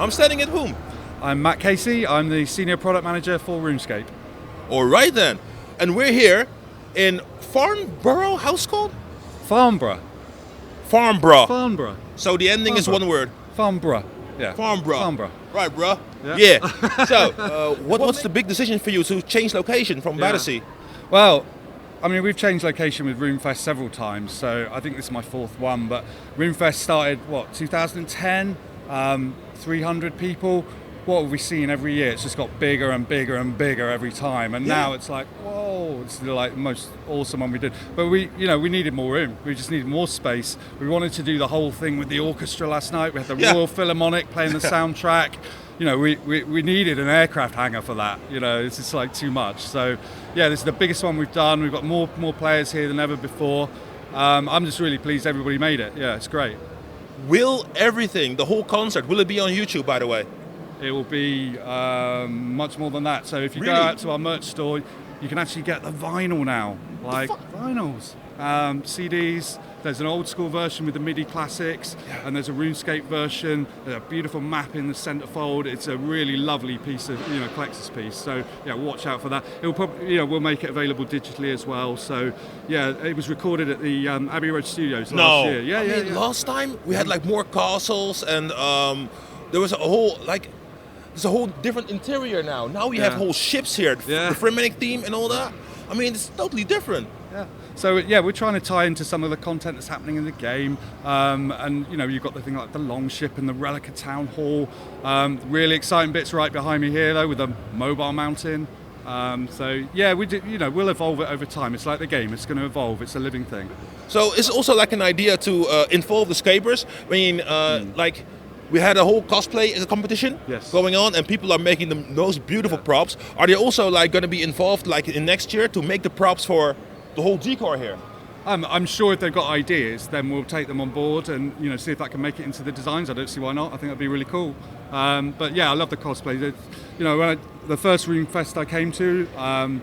I'm standing at whom? I'm Matt Casey. I'm the Senior Product Manager for RuneScape. All right then. And we're here in Farnborough, how's it called? Farnborough. Farnborough. Farnborough. So the ending is one word. Farnborough. Yeah. Farnborough. Farnborough. Right, bro. Yeah. So, what's the big decision for you to change location from Battersea? Well, I mean, we've changed location with RuneFest several times, so I think this is my fourth one. But RuneFest started, 2010? 300 people. What have we seen every year? It's just got bigger and bigger and bigger every time. And now it's like, whoa, it's like the most awesome one we did. But we needed more room. We just needed more space. We wanted to do the whole thing with the orchestra last night. We had the Royal Philharmonic playing the soundtrack. We needed an aircraft hangar for that. It's just like too much. So, this is the biggest one we've done. We've got more players here than ever before. I'm just really pleased everybody made it. Yeah, it's great. Will everything, the whole concert, will it be on YouTube, by the way? It will be much more than that. So if you go out to our merch store, you can actually get the vinyl now. Like vinyls, CDs. There's an old school version with the MIDI classics, and there's a RuneScape version. There's a beautiful map in the centerfold. It's a really lovely piece of collector's piece. So watch out for that. It will probably we'll make it available digitally as well. So it was recorded at the Abbey Road Studios last year. Yeah. Last time we had like more castles, and there was a whole there's a whole different interior now. Now we have whole ships here, the Fremennik theme and all that. I mean, it's totally different. Yeah. So we're trying to tie into some of the content that's happening in the game, and you've got the thing like the Longship and the Relica Town Hall. Really exciting bits right behind me here though with the mobile mountain. We'll evolve it over time. It's like the game; it's going to evolve. It's a living thing. So it's also like an idea to involve the Scapers. I mean, we had a whole cosplay competition going on, and people are making the most beautiful props. Are they also going to be involved in next year to make the props for the whole decor here? I'm sure if they've got ideas, then we'll take them on board and see if that can make it into the designs. I don't see why not. I think that'd be really cool. I love the cosplay. When the first RuneFest I came to, I'd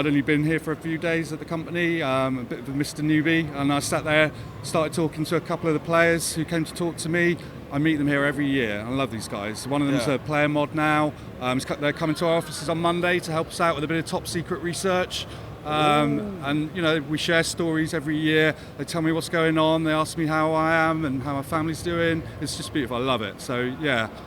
only been here for a few days at the company, a bit of a Mr. Newbie, and I sat there, started talking to a couple of the players who came to talk to me. I meet them here every year. I love these guys. One of them's a player mod now. They're coming to our offices on Monday to help us out with a bit of top secret research. We share stories every year. They tell me what's going on. They ask me how I am and how my family's doing. It's just beautiful. I love it. So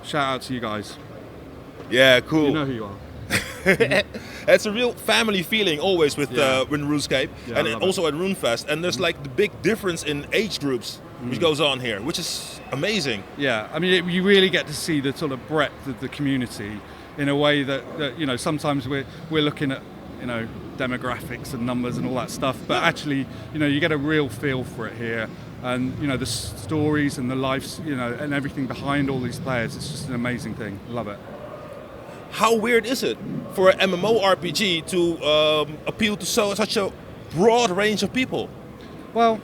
shout out to you guys. Yeah, cool. You know who you are. It's a real family feeling always with RuneScape, and also at RuneFest. And there's the big difference in age groups which goes on here, which is amazing. Yeah, I mean, you really get to see the sort of breadth of the community in a way that sometimes we're looking at demographics and numbers and all that stuff, but actually you get a real feel for it here, and the stories and the lives and everything behind all these players. It's just an amazing thing. Love it. How weird is it for an MMORPG to appeal to such a broad range of people? Well,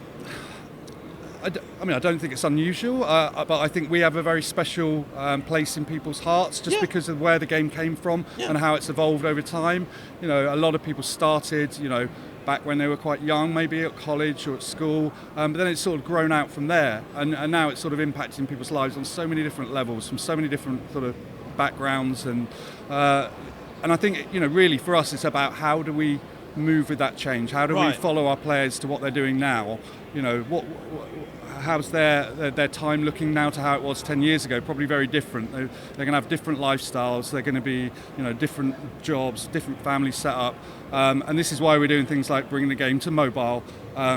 I don't think it's unusual, but I think we have a very special place in people's hearts just because of where the game came from and how it's evolved over time. A lot of people started, back when they were quite young, maybe at college or at school, but then it's sort of grown out from there, and now it's sort of impacting people's lives on so many different levels, from so many different sort of backgrounds, and I think really for us it's about how do we move with that change? How do we follow our players to what they're doing now? How's their time looking now to how it was 10 years ago? Probably very different. They're going to have different lifestyles. They're going to be different jobs, different family setup, and this is why we're doing things like bringing the game to mobile,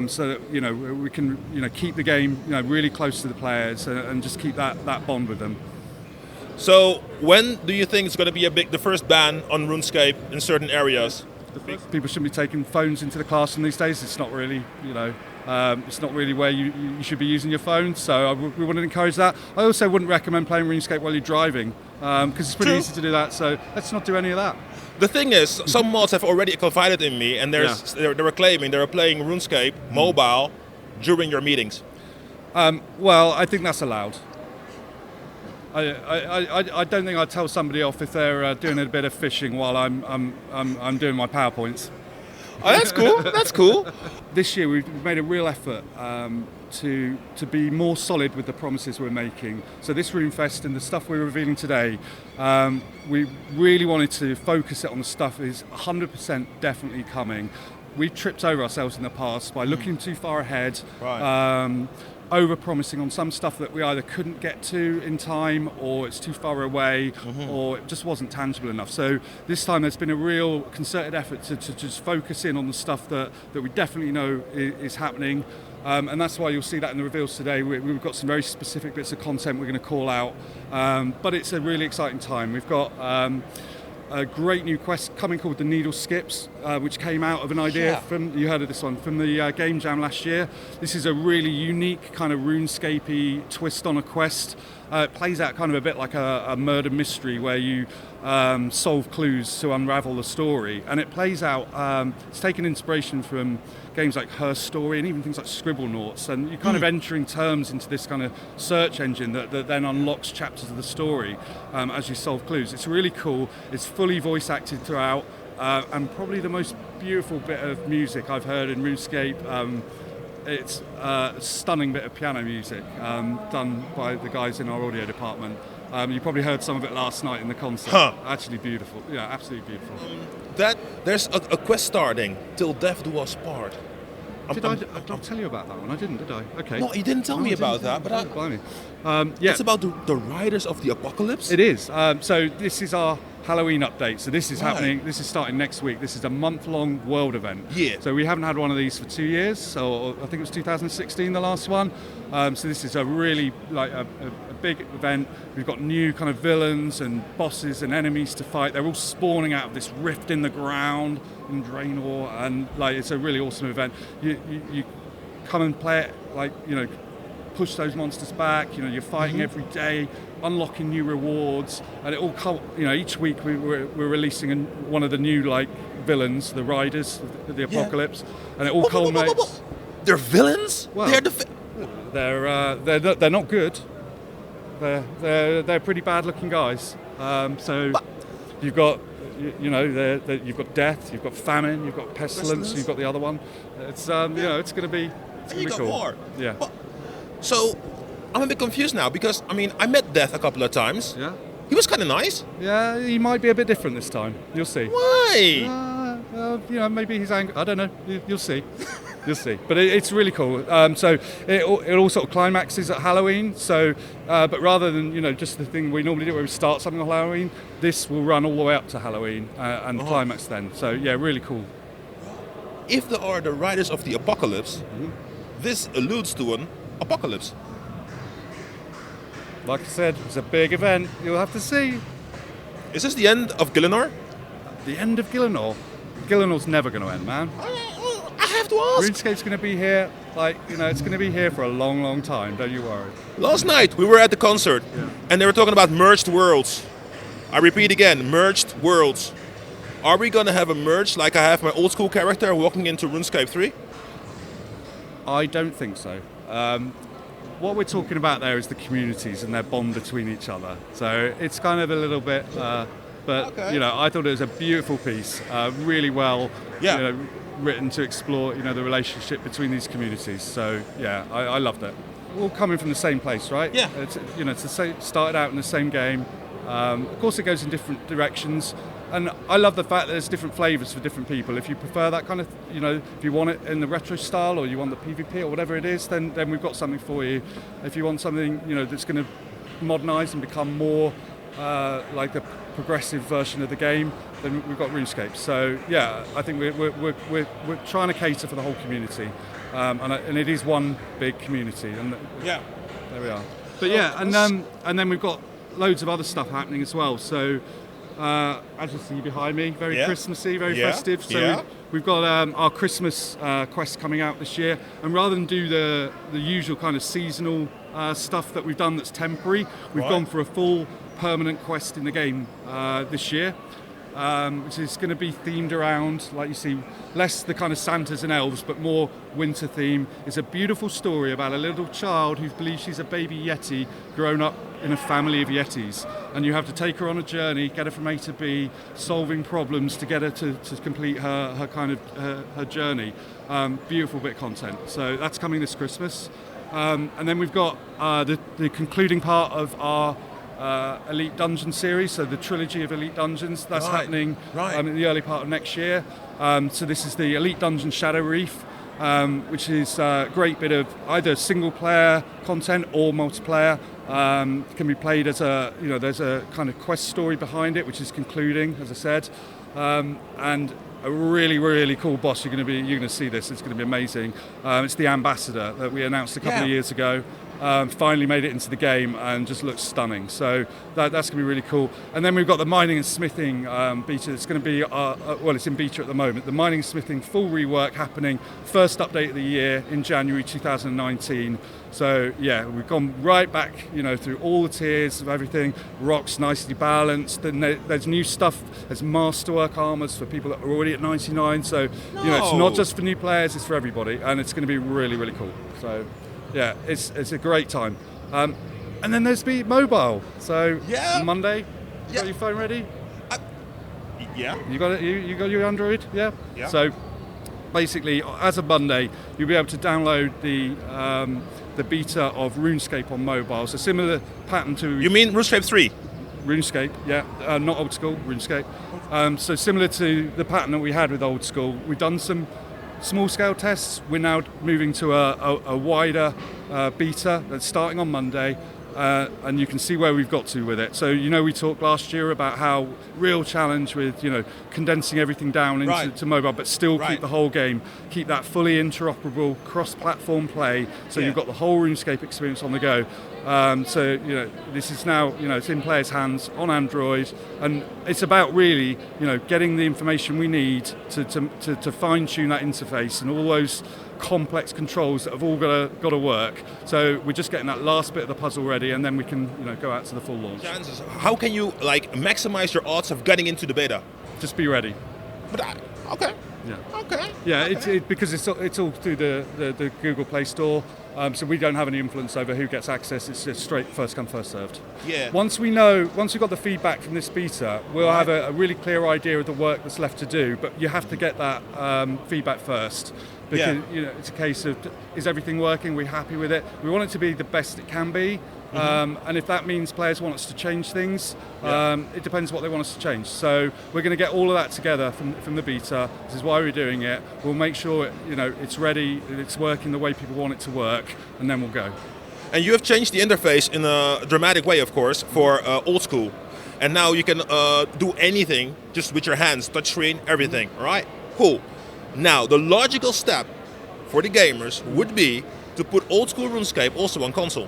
so that we can keep the game really close to the players and just keep that bond with them. So when do you think it's going to be the first ban on RuneScape in certain areas? People shouldn't be taking phones into the classroom these days. It's not really, it's not really where you should be using your phone. So we wouldn't encourage that. I also wouldn't recommend playing RuneScape while you're driving, because it's pretty easy to do that. So let's not do any of that. The thing is, some mods have already confided in me, and they were claiming they were playing RuneScape Mobile during your meetings. Well, I think that's allowed. I don't think I'd tell somebody off if they're doing a bit of fishing while I'm doing my PowerPoints. Oh, that's cool. That's cool. This year we've made a real effort to be more solid with the promises we're making. So this RuneFest and the stuff we're revealing today, we really wanted to focus it on the stuff that is 100% definitely coming. We've tripped over ourselves in the past by looking too far ahead, over-promising on some stuff that we either couldn't get to in time, or it's too far away, or it just wasn't tangible enough. So this time there's been a real concerted effort to just focus in on the stuff that we definitely know is happening. And that's why you'll see that in the reveals today. We've got some very specific bits of content we're going to call out, but it's a really exciting time. We've got a great new quest coming called the Needle Skips, which came out of an idea from, you heard of this one, from the Game Jam last year. This is a really unique kind of RuneScape-y twist on a quest. It plays out kind of a bit like a murder mystery where you solve clues to unravel the story. And it plays out, it's taken inspiration from games like Her Story and even things like Scribblenauts, and you're kind of entering terms into this kind of search engine that then unlocks chapters of the story as you solve clues. It's really cool. It's fully voice acted throughout, and probably the most beautiful bit of music I've heard in RuneScape. It's a stunning bit of piano music done by the guys in our audio department. You probably heard some of it last night in the concert. Actually beautiful. Yeah, absolutely beautiful. There's a quest starting, Till Death Do Us Part. Did I tell you about that one? I didn't, did I? Okay. No, you didn't tell me about that. But it's about the Riders of the Apocalypse? It is. So this is our Halloween update. So this is happening, this is starting next week. This is a month-long world event. Yeah. So we haven't had one of these for 2 years. So I think it was 2016, the last one. So this is a really, a big event. We've got new kind of villains and bosses and enemies to fight. They're all spawning out of this rift in the ground in Draenor, and it's a really awesome event. You come and play it, push those monsters back. You're fighting every day, unlocking new rewards, and it all each week we're releasing one of the new villains, the Riders of the Apocalypse, and it all culminates. They're villains? Well, they're not good. They're pretty bad looking guys. So you've got you've got death, you've got famine, you've got pestilence, you've got the other one. It's it's going to be cool. More. Yeah. So I'm a bit confused now because I met Death a couple of times. Yeah. He was kind of nice. Yeah, he might be a bit different this time. You'll see. Why? Maybe he's angry. I don't know. You'll see. You'll see. But it's really cool. So it all sort of climaxes at Halloween. So, but rather than just the thing we normally do where we start something on Halloween, this will run all the way up to Halloween and climax then. So yeah, really cool. If there are the Riders of the Apocalypse, this alludes to an apocalypse. Like I said, it's a big event. You'll have to see. Is this the end of Gielinor? The end of Gielinor? Gielinor never going to end, man. I have to ask. RuneScape's going to be here, it's going to be here for a long, long time. Don't you worry. Last night we were at the concert, and they were talking about merged worlds. I repeat again, merged worlds. Are we going to have a merge like I have my old school character walking into RuneScape 3? I don't think so. What we're talking about there is the communities and their bond between each other. So it's kind of a little bit, I thought it was a beautiful piece, really well written to explore, the relationship between these communities. So yeah, I loved it. We're all coming from the same place, right? Yeah. It's the same, started out in the same game. Of course, it goes in different directions. And I love the fact that there's different flavours for different people. If you prefer that kind of, if you want it in the retro style or you want the PvP or whatever it is, then we've got something for you. If you want something, that's going to modernise and become more like a progressive version of the game, then we've got RuneScape. So yeah, I think we're trying to cater for the whole community, and it is one big community. And there we are. But yeah, and then we've got loads of other stuff happening as well. So. As you see behind me, very Christmassy, very festive. So we've got our Christmas quest coming out this year, and rather than do the usual kind of seasonal stuff that we've done that's temporary, we've gone for a full permanent quest in the game this year. which is going to be themed around, like you see, less the kind of Santas and elves, but more winter theme. It's a beautiful story about a little child who believes she's a baby Yeti grown up in a family of Yetis. And you have to take her on a journey, get her from A to B, solving problems to get her to complete her kind of her journey. Beautiful bit of content. So that's coming this Christmas. And then we've got the concluding part of our Elite Dungeon series, so the trilogy of Elite Dungeons. That's happening in the early part of next year. So this is the Elite Dungeon Shadow Reef, which is a great bit of either single player content or multiplayer. Can be played as there's a kind of quest story behind it, which is concluding, as I said, and a really, really cool boss. You're going to see this. It's going to be amazing. It's the Ambassador that we announced a couple of years ago. Finally made it into the game and just looks stunning. So that's going to be really cool. And then we've got the mining and smithing beta. It's going to be, it's in beta at the moment. The mining and smithing full rework happening, first update of the year in January 2019. So yeah, we've gone right back, through all the tiers of everything. Rocks nicely balanced. Then there's new stuff. There's masterwork armors for people that are already at 99. So it's not just for new players; it's for everybody, and it's going to be really, really cool. So yeah, it's a great time. And then there's the mobile. So Monday, you got your phone ready? You got it. You got your Android? Yeah. So basically, as of Monday, you'll be able to download the beta of RuneScape on mobile. So similar pattern to... You mean RuneScape 3? RuneScape, yeah. Not old school, RuneScape. So similar to the pattern that we had with old school, we've done some small scale tests. We're now moving to a wider beta that's starting on Monday. And you can see where we've got to with it. So we talked last year about how real challenge with condensing everything down into mobile, but still keep the whole game, keep that fully interoperable cross-platform play. So you've got the whole RuneScape experience on the go. So this is now it's in players' hands on Android, and it's about really getting the information we need to fine-tune that interface and all those complex controls that have all got to work. So we're just getting that last bit of the puzzle ready, and then we can go out to the full launch. How can you maximize your odds of getting into the beta? Just be ready. Okay. Yeah. Okay. Yeah, okay. Because it's all through the Google Play Store, so we don't have any influence over who gets access. It's just straight first come, first served. Yeah. Once we've got the feedback from this beta, we'll have a really clear idea of the work that's left to do. But you have to get that feedback first. Because it's a case of, is everything working? We're happy with it. We want it to be the best it can be. And if that means players want us to change things, it depends what they want us to change. So we're going to get all of that together from the beta. This is why we're doing it. We'll make sure it's ready, it's working the way people want it to work, and then we'll go. And you have changed the interface in a dramatic way, of course, for old school. And now you can do anything just with your hands, touchscreen, everything. All right? Cool. Now, the logical step for the gamers would be to put old school RuneScape also on console.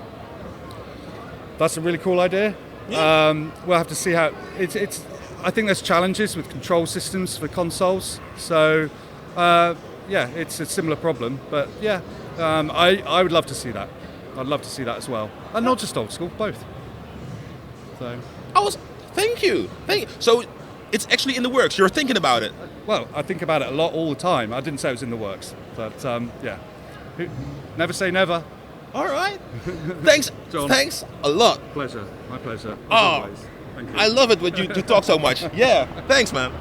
That's a really cool idea. Yeah. We'll have to see how it's. I think there's challenges with control systems for consoles. So, it's a similar problem. But I would love to see that. I'd love to see that as well, and not just old school, both. So. Thank you. So, it's actually in the works. You're thinking about it. Well, I think about it a lot all the time. I didn't say it was in the works, but never say never. All right. Thanks, John. Thanks a lot. Pleasure. My pleasure. As always. Thank you. I love it when you talk so much. Yeah. Thanks, man.